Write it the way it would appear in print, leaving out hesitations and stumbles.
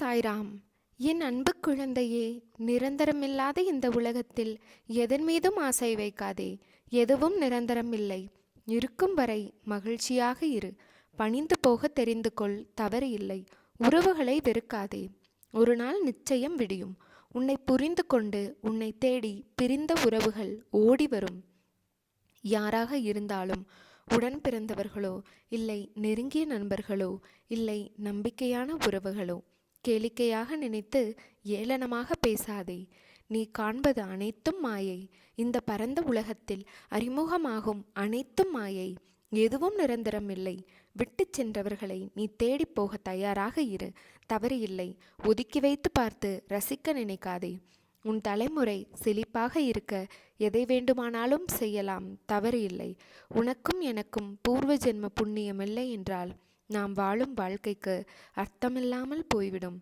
சாய்ராம். என் அன்பு குழந்தையே, நிரந்தரமில்லாத இந்த உலகத்தில் எதன் மீதும் ஆசை வைக்காதே. எதுவும் நிரந்தரமில்லை. இருக்கும் வரை மகிழ்ச்சியாக இரு. பணிந்து போக தெரிந்து கொள், தவறு இல்லை. உறவுகளை வெறுக்காதே. ஒரு நாள் நிச்சயம் விடியும். உன்னை புரிந்து கொண்டு உன்னை தேடி பிரிந்த உறவுகள் ஓடி வரும். யாராக இருந்தாலும், உடன் பிறந்தவர்களோ இல்லை நெருங்கிய நண்பர்களோ இல்லை நம்பிக்கையான உறவுகளோ, கேளிக்கையாக நினைத்து ஏளனமாக பேசாதே. நீ காண்பது அனைத்தும் மாயை. இந்த பரந்த உலகத்தில் அறிமுகமாகும் அனைத்தும் மாயை. எதுவும் நிரந்தரமில்லை. விட்டு சென்றவர்களை நீ தேடி போக தயாராக இரு. தவறு இல்லை. ஒதுக்கி வைத்து பார்த்து ரசிக்க நினைக்காதே. உன் தலைமுறை செழிப்பாக இருக்க எதை வேண்டுமானாலும் செய்யலாம், தவறு இல்லை. உனக்கும் எனக்கும் பூர்வ ஜென்ம புண்ணியமில்லை என்றால் நாம் வாழும் வாழ்க்கைக்கு அர்த்தமில்லாமல் போய்விடும்.